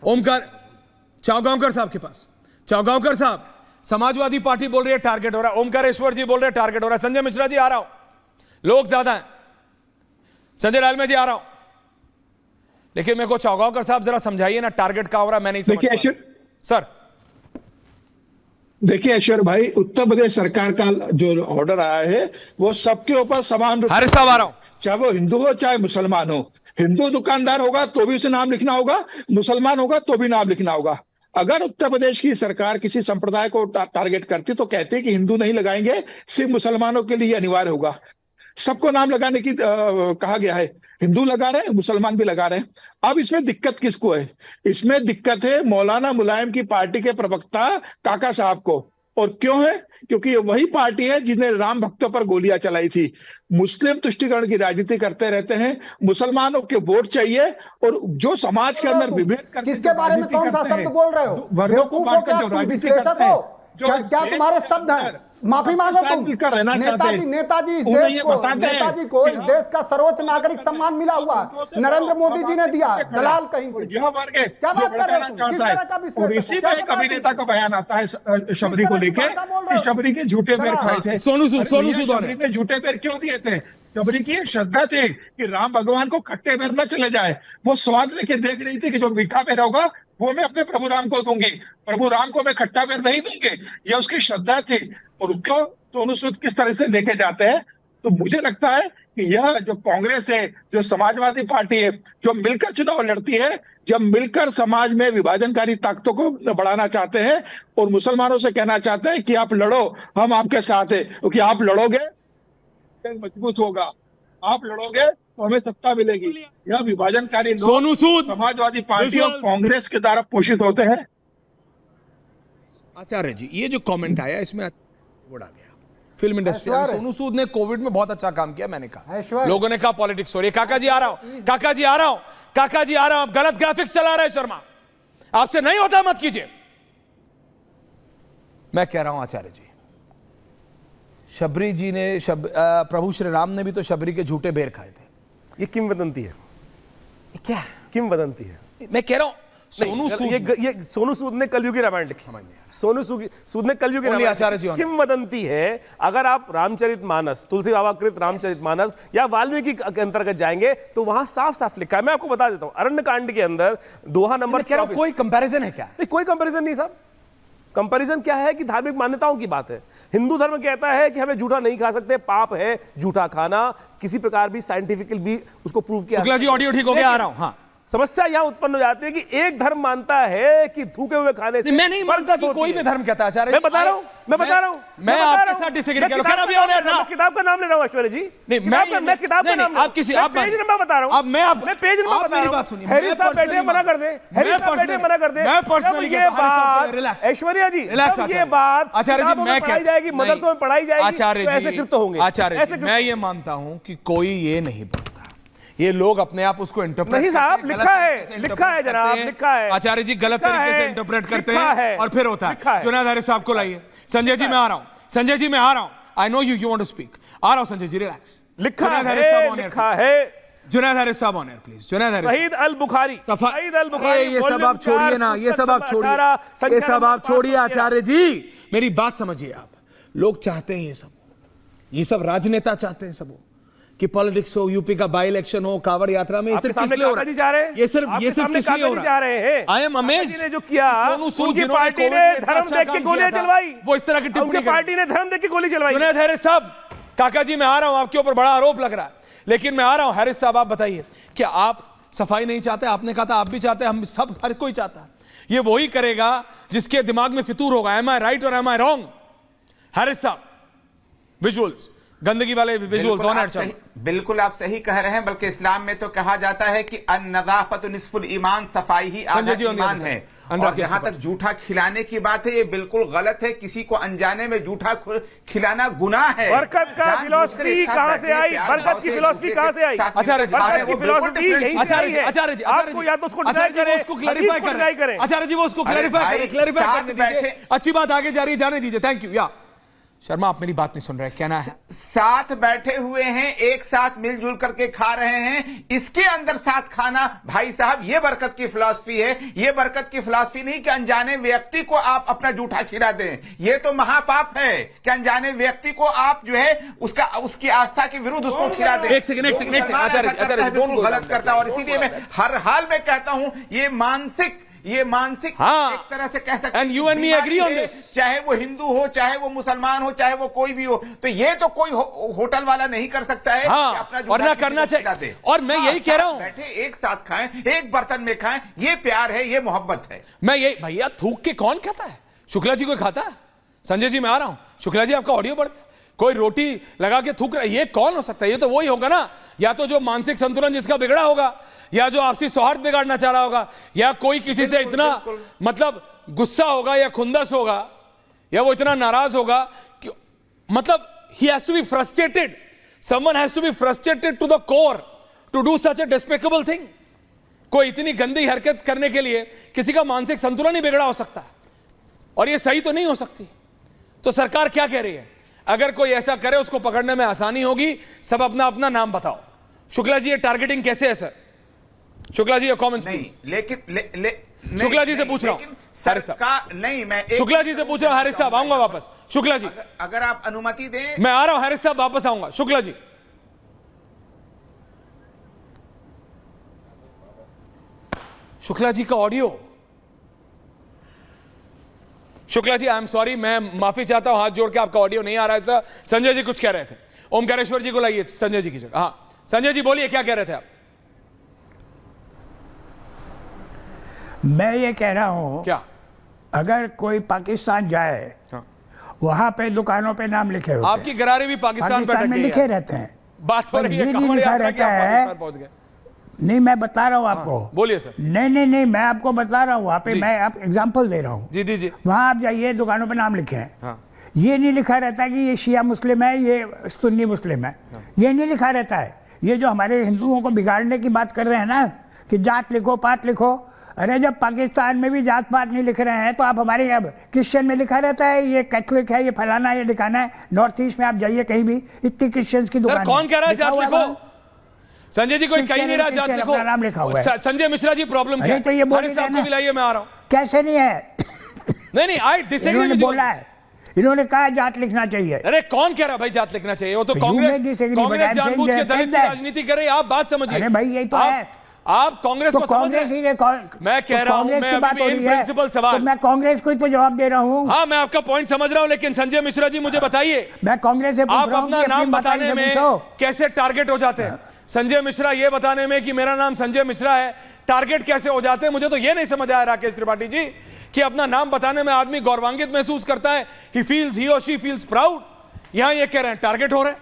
ओमकार चावगांवकर साहब के पास। चावगांवकर साहब, समाजवादी पार्टी बोल रही है टारगेट हो रहा है, ओमकारेश्वर जी बोल रहे हैं टारगेट हो रहा है, संजय मिश्रा जी आ रहा हूं, लोग ज्यादा हैं, संजय लालमे जी आ रहा हूं, लेकिन मेरे को चावगांवकर साहब जरा समझाइए ना टारगेट क्या हो रहा है, मैं नहीं समझ पा रहा। सर देखिए ऐश्वर्य भाई, उत्तर प्रदेश सरकार का जो ऑर्डर आया है वो सबके ऊपर समान रूप हारिस साहब आ रहा हूं, चाहे वो हिंदू हो चाहे मुसलमान हो। हिंदू दुकानदार होगा तो भी उसे नाम लिखना होगा, मुसलमान होगा तो भी नाम लिखना होगा। अगर उत्तर प्रदेश की सरकार किसी संप्रदाय को टारगेट करती तो कहते कि हिंदू नहीं लगाएंगे, सिर्फ मुसलमानों के लिए अनिवार्य होगा। सबको नाम लगाने की कहा गया है, हिंदू लगा रहे हैं, मुसलमान भी लगा रहे हैं। अब इसमें दिक्कत किसको है? इसमें दिक्कत है मौलाना मुलायम की पार्टी के प्रवक्ता काका साहब को। और क्यों है? क्योंकि ये वही पार्टी है जिन्हें राम भक्तों पर गोलियां चलाई थी। मुस्लिम तुष्टिकरण की राजनीति करते रहते हैं, मुसलमानों के वोट चाहिए, और जो समाज के अंदर विभेद करके किसके बारे में कौन सा शब्द बोल रहे हो? वर्गों को बांटकर जो राजनीति करते हैं, क्या तुम्हारे शब्द हैं? माफी मांगो तुम। नेताजी इस देश का सर्वोच्च नागरिक सम्मान मिला हुआ नरेंद्र मोदी जी ने दिया, दलाल कहीं यह वर्ग है क्या बात कर रहे हो? किस तरह का और इसी में एक अभिनेता का बयान आता है शबरी को लेकर कि शबरी के झूठे पैर खाए थे। सोनू सूद शबरी ने झूठे पैर क्यों दिए थे? शबरी की श्रद्धा थी कि राम भगवान को खट्टे पैर न चले जाए, वो स्वाद लेके देख रही थी कि जो मीठा पैर होगा वो मैं अपने प्रभु राम को दूंगी, प्रभु राम को मैं खट्टा पैर नहीं दूंगी, ये उसकी श्रद्धा थी। और उसको सोनू सूद किस तरह से लेके जाते हैं, तो मुझे लगता है कि यह जो कांग्रेस है, जो समाजवादी पार्टी है, जो मिलकर चुनाव लड़ती है, जब मिलकर समाज में विभाजनकारी ताकतों को बढ़ाना चाहते हैं और मुसलमानों से कहना चाहते हैं कि आप लड़ो, हम आपके साथ हैं, क्योंकि आप लड़ोगे मजबूत होगा, आप लड़ोगे तो हमें सत्ता मिलेगी। यह विभाजनकारी लोग सोनू सूद समाजवादी पार्टी और कांग्रेस के द्वारा पोषित होते हैं। आचार्य जी, ये जो कमेंट आया इसमें वोट आ गया फिल्म इंडस्ट्री। सोनू सूद ने कोविड में बहुत अच्छा काम किया, मैंने कहा, लोगों ने कहा पॉलिटिक्स हो रही है। काका जी आ रहा हूं, काका जी आ रहा हूं, काका जी आ रहा हूं, गलत ग्राफिक्स चला रहा है शर्मा, आपसे नहीं होता मत कीजिए। मैं कह रहा हूं आचार्य जी, शबरी जी ने प्रभु श्री राम ने भी तो शबरी के झूठे बेर खाए थे। ये किंवदंती है। क्या किंवदंती है? मैं कह रहा हूं सोनू सूद, ये सोनू सूद ने कलयुगी रामायण लिखी, सोनू सूद ने कलयुगी रामायण आचार्य जी किंवदंती है। अगर आप रामचरितमानस, तुलसी बाबा कृत रामचरितमानस या वाल्मीकि के अंतर्गत जाएंगे तो वहां साफ साफ लिखा है। मैं आपको बता देता हूं, अरण्य कांड के अंदर दोहा नंबर 24। कोई कंपैरिजन है क्या? नहीं, कोई कंपैरिजन नहीं साहब। कंपैरिजन क्या है कि धार्मिक मान्यताओं की बात है। हिंदू धर्म कहता है कि हमें झूठा नहीं खा सकते, पाप है झूठा खाना, किसी प्रकार भी साइंटिफिकली भी उसको प्रूव किया। शुक्ला जी ऑडियो ठीक हो गया, आ रहा हूं। हाँ, समस्या यहां उत्पन्न हो जाती है कि एक धर्म मानता है कि धूके हुए खाने से, मैं नहीं मानता कि कोई भी धर्म कहता है आचार्य। मैं बता रहा हूं मैं आपके साथ डिसएग्री कर रहा हूं। किताब का नाम ले रहा हूं ऐश्वर्य जी, नहीं मैं किताब का नाम, आप किसी आप पेज नंबर बता रहा हूं। अब मैं पेज नंबर बता रहा हूं। हैरी साहब बैठे मना कर दे, हैरी साहब बैठे मना कर दे। मैं पर्सनली ये बात ऐश्वर्या जी, ये बात आचार्य जी मैं पढ़ाई जाएगी, मदरसों में पढ़ाई जाएगी, आचार्य जी ऐसे कृत्य होंगे। आचार्य जी मैं ये मानता हूं कि कोई ये नहीं बोलता, ये लोग अपने आप उसको इंटरप्रेट नहीं साहब, लिखा है जनाब, लिखा है। आचार्य जी गलत तरीके से इंटरप्रेट करते हैं और फिर होता है। जुनैद हारिस साहब को लाइए। संजय जी मैं आ रहा हूं, संजय जी मैं आ रहा हूं। I know you want to speak, आ रहा हूं संजय जी, रिलैक्स। लिखा है जुनैद हारिस साहब on air please. Junaid Haris, शहीद अल बुखारी, शहीद अल बुखारी। ये सब आप छोड़िए ना, ये सब आप छोड़िए, ये सब आप छोड़िए। आचार्य जी मेरी बात समझिए आप, लोग चाहते हैं ये सब राजनेता चाहते हैं सब कि पॉलिटिक्स हो, यूपी का बाई इलेक्शन हो, कांवड़ यात्रा में, ये सिर्फ किस लिए हो रहा है? ये सिर्फ किस लिए हो रहा है? आई एम अमेज्ड ने जो किया, उनकी पार्टी ने धर्म देख के गोलियां चलवाई, वो इस तरह की टिप्पणी, पार्टी ने धर्म देख के गोली चलवाई। जुनैद हारिस साहब, काका जी मैं आ रहा हूं, आपके ऊपर बड़ा आरोप लग रहा है, लेकिन मैं आ रहा हूं। हारिस साहब आप बताइए, क्या आप सफाई नहीं चाहते? आपने कहा था आप भी चाहते हैं, हम सब, हर कोई चाहता है। ये वही करेगा जिसके दिमाग में फितूर होगा। एम आई राइट और एम आई रॉन्ग? हारिस साहब, विजुअल्स, गंदगी वाले विजुअल्स ऑन एयर। बिल्कुल आप सही कह रहे हैं, बल्कि इस्लाम में तो कहा जाता है कि अन-नज़ाफ़त निस्फुल ईमान, सफाई ही आधा ईमान है। और जहां तक झूठा खिलाने की बात है, ये बिल्कुल गलत है। किसी को अनजाने में झूठा खिलाना गुनाह है। बरकत का फिलॉसफी कहां से आई? बरकत की फिलॉसफी कहां से आई? आचार्य जी, बरकत की फिलॉसफी यहीं से आई है। आचार्य जी, आपको या तो उसको डिनाई करें, उसको क्लैरिफाई करें। आचार्य जी वो उसको क्लैरिफाई करें, क्लैरिफाई करने दीजिए। अच्छी बात आगे जा रही है, जाने दीजिए। Thank you. या शर्मा आप मेरी बात नहीं सुन रहे, कहना है साथ बैठे हुए हैं, एक साथ मिलजुल करके खा रहे हैं, इसके अंदर साथ खाना, भाई साहब ये बरकत की फिलॉसफी है। ये बरकत की फिलॉसफी नहीं कि अनजाने व्यक्ति को आप अपना जूठा खिला दें। ये तो महापाप है कि अनजाने व्यक्ति को आप जो है उसकी आस्था के विरुद्ध उसको खिला दें। एक सेकंड गलत करता है। और इसीलिए मैं हर हाल में कहता हूं ये मानसिक हाँ, एक तरह से कह सकते and you and me agree on this। चाहे वो हिंदू हो, चाहे वो मुसलमान हो, चाहे वो कोई भी हो, तो ये तो कोई होटल वाला नहीं कर सकता है हाँ, कि अपना और ना करना चाहिए। और मैं यही कह रहा हूं, बैठे एक साथ खाएं, एक बर्तन में खाएं, ये प्यार है, ये मोहब्बत है। मैं यही, भैया थूक के कौन खाता है? शुक्ला जी कोई खाता है? संजय जी मैं आ रहा हूं, शुक्ला जी आपका ऑडियो बढ़ गया, कोई रोटी लगा के थूक रहा है, ये कौन हो सकता है? ये तो वही होगा ना, या तो जो मानसिक संतुलन जिसका बिगड़ा होगा, या जो आपसी सौहार्द बिगाड़ना चाह रहा होगा, या कोई किसी से इतना मतलब गुस्सा होगा या खुंदस होगा, या वो इतना नाराज होगा कि मतलब he has to be frustrated, someone has to be frustrated to the core to do such a despicable thing। कोई इतनी गंदी हरकत करने के लिए किसी का मानसिक संतुलन ही बिगड़ा हो सकता है, और ये सही तो नहीं हो सकती। तो सरकार क्या कह रही है? अगर कोई ऐसा करे उसको पकड़ने में आसानी होगी, सब अपना अपना नाम बताओ। शुक्ला जी ये टारगेटिंग कैसे है सर? शुक्ला जी ये कमेंट्स प्लीज। लेकिन शुक्ला जी से पूछ रहा हूं, सरकार नहीं, मैं शुक्ला जी से पूछ रहा हूं। हारिस साहब आऊंगा वापस। शुक्ला जी अगर आप अनुमति दें, मैं आ रहा हूं। हारिस साहब वापस आऊंगा। शुक्ला जी शुक्ला जी का audio. Shukla ji I am sorry, मैं माफी चाहता हूं, हाथ जोड़ के आपका ऑडियो नहीं आ रहा है सर। संजय जी कुछ कह रहे थे, ओमकारेश्वर जी को लाइए संजय जी की जगह। हाँ संजय जी बोलिए, क्या कह रहे थे आप? मैं ये कह रहा हूं, क्या अगर कोई पाकिस्तान जाए, हाँ। वहां पे दुकानों पे नाम लिखे होते आपकी गरारे भी पाकिस्तान पे में लिखे रहते हैं। बात हो रही है, ये नहीं लिखा रहता है। पहुंच गए। नहीं मैं बता रहा हूँ आपको। बोलिए सर। नहीं मैं आपको बता रहा हूँ, वहाँ पे मैं आप एग्जाम्पल दे रहा हूँ। जी दीजिए। वहाँ आप जाइए, दुकानों पे नाम लिखे हैं। हाँ। ये नहीं लिखा रहता कि ये शिया मुस्लिम है, ये सुन्नी मुस्लिम है। ये नहीं लिखा रहता है। ये जो हमारे हिंदुओं को बिगाड़ने की बात कर रहे हैं ना, कि जात लिखो पात लिखो, अरे जब पाकिस्तान में भी जात पात नहीं लिख रहे हैं तो आप हमारे अब क्रिश्चियन में लिखा रहता है ये कैथोलिक है, ये फलाना है, ये दिखाना है। नॉर्थ ईस्ट में आप जाइए कहीं भी, इतनी क्रिश्चियंस की दुकान। कौन कह रहा है जात लिखो? संजय जी कोई कहीं नहीं रहा जात लिखो, नाम लिखा हुआ है। संजय मिश्रा जी प्रॉब्लम क्या है? तो ये बोल को मिलाइए, मैं आ रहा हूँ। कैसे नहीं है? नहीं आई डिसएग्री विद बोला है, इन्होंने कहा जात लिखना चाहिए। अरे कौन कह रहा भाई जात लिखना चाहिए? वो तो कांग्रेस जानबूझ के दलित की राजनीति कर रही है। आप बात समझिए। अरे भाई यही तो है। आप कांग्रेस को समझ रहे हैं? मैं कह रहा हूं, मैं अभी इन प्रिंसिपल सवाल, मैं कांग्रेस को ही तो जवाब दे रहा हूं। हाँ मैं आपका पॉइंट समझ रहा हूं, लेकिन संजय मिश्रा जी मुझे बताइए, मैं कांग्रेस से आप अपना नाम बताने में कैसे टारगेट हो जाते हैं? संजय मिश्रा ये बताने में कि मेरा नाम संजय मिश्रा है, टारगेट कैसे हो जाते हैं? मुझे तो ये नहीं समझ आया राकेश त्रिपाठी जी, कि अपना नाम बताने में आदमी गौरवान्वित महसूस करता है, ही फील्स, ही और शी फील्स प्राउड। यहां ये कह रहे हैं टारगेट हो रहे हैं।